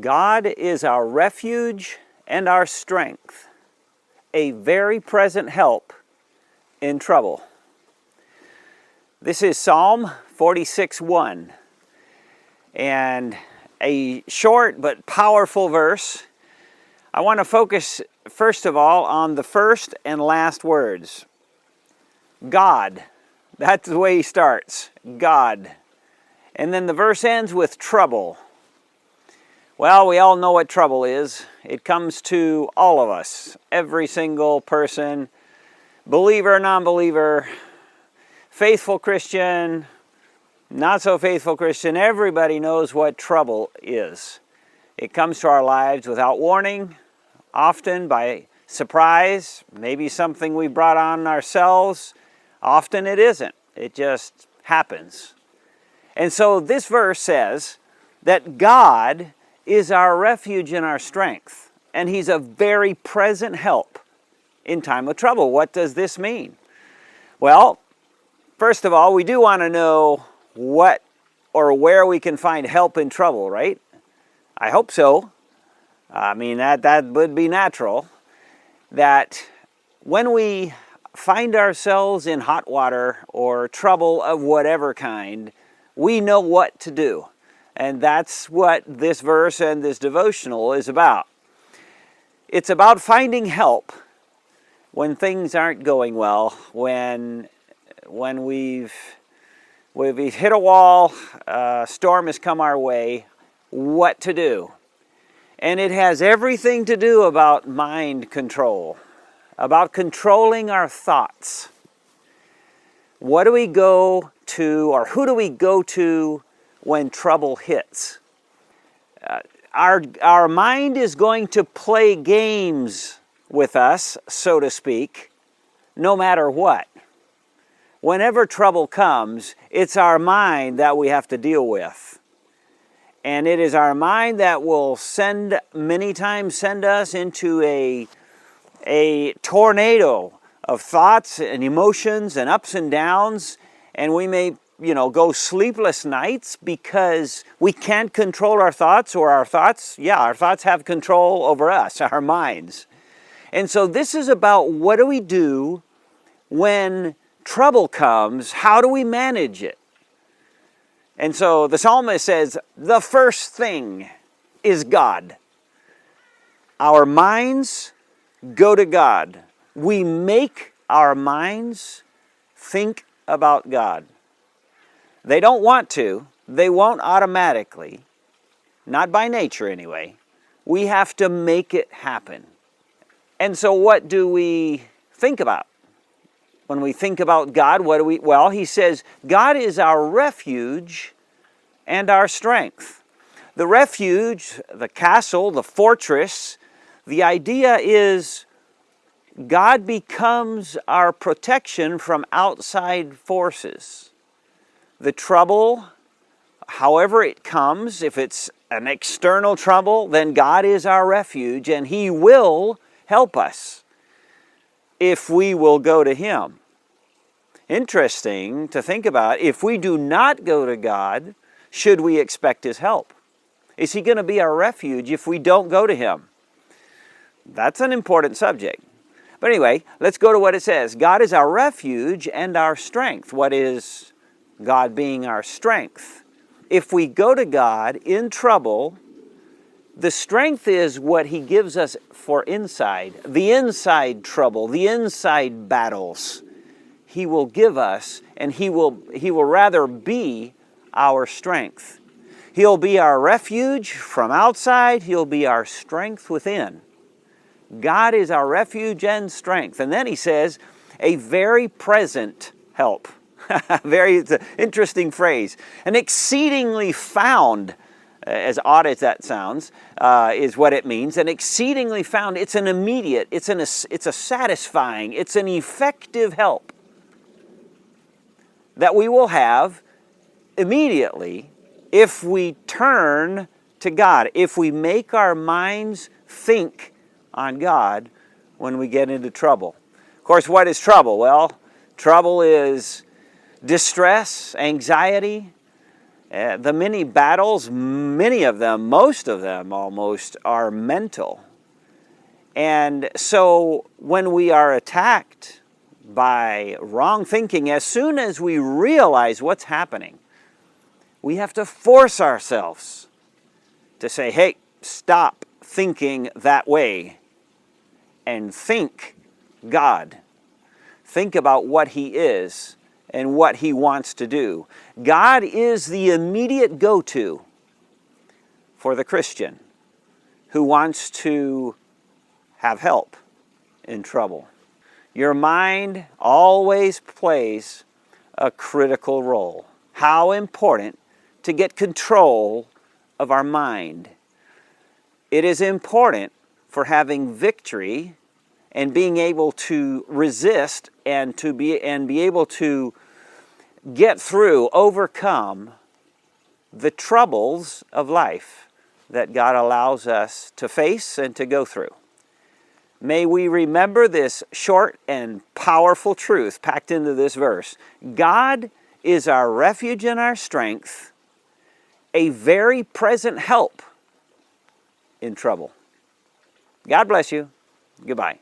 God is our refuge and our strength, a very present help in trouble. This is Psalm 46:1, and a short but powerful verse. I want to focus first of all on the first and last words. God. That's the way he starts. God. And then the verse ends with trouble. Well, we all know what trouble is. It comes to all of us, every single person, believer, non-believer, faithful Christian, not so faithful Christian. Everybody knows what trouble is. It comes to our lives without warning, often by surprise, maybe something we brought on ourselves. Often it isn't. It just happens. And so this verse says that God is our refuge and our strength, and he's a very present help in time of trouble. What does this mean? Well, first of all, we do want to know what or where we can find help in trouble, right? I hope so. I mean, that would be natural. That when we find ourselves in hot water or trouble of whatever kind, we know what to do. And that's what this verse and this devotional is about. It's about finding help when things aren't going well, when we've hit a wall, a storm has come our way, what to do. And it has everything to do about mind control, about controlling our thoughts. What do we go to, or who do we go to when trouble hits? Our mind is going to play games with us, so to speak, no matter what. Whenever trouble comes, it's our mind that we have to deal with. And it is our mind that will many times send us into a tornado of thoughts and emotions and ups and downs, and we may go sleepless nights because we can't control our thoughts, or our thoughts have control over us, our minds. And so this is about what do we do when trouble comes? How do we manage it? And so the psalmist says, the first thing is God. Our minds go to God. We make our minds think about God. They don't want to. They won't automatically. Not by nature anyway. We have to make it happen. And so what do we think about? When we think about God, well, he says, God is our refuge and our strength. The refuge, the castle, the fortress, the idea is God becomes our protection from outside forces. The trouble, however it comes, if it's an external trouble, then God is our refuge, and he will help us if we will go to him. Interesting to think about. If we do not go to God, should we expect his help? Is he going to be our refuge if we don't go to him? That's an important subject. But anyway, let's go to what it says. God is our refuge and our strength. What is God being our strength? If we go to God in trouble, the strength is what he gives us for the inside trouble, the inside battles. He will give us, and he will rather be our strength. He'll be our refuge from outside. He'll be our strength within. God is our refuge and strength. And then he says, a very present help. It's an interesting phrase. An exceedingly found, as odd as that sounds, is what it means. An exceedingly found. It's an immediate, it's a satisfying, it's an effective help that we will have immediately if we turn to God, if we make our minds think on God when we get into trouble. Of course, what is trouble? Well, trouble is distress, anxiety, The many battles, many of them, most of them almost, are mental. And so when we are attacked by wrong thinking, as soon as we realize what's happening, we have to force ourselves to say, hey, stop thinking that way and think God. Think about what He is and what He wants to do. God is the immediate go-to for the Christian who wants to have help in trouble. Your mind always plays a critical role. How important to get control of our mind. It is important for having victory and being able to resist and be able to get through, overcome the troubles of life that God allows us to face and to go through. May we remember this short and powerful truth packed into this verse. God is our refuge and our strength, a very present help in trouble. God bless you. Goodbye.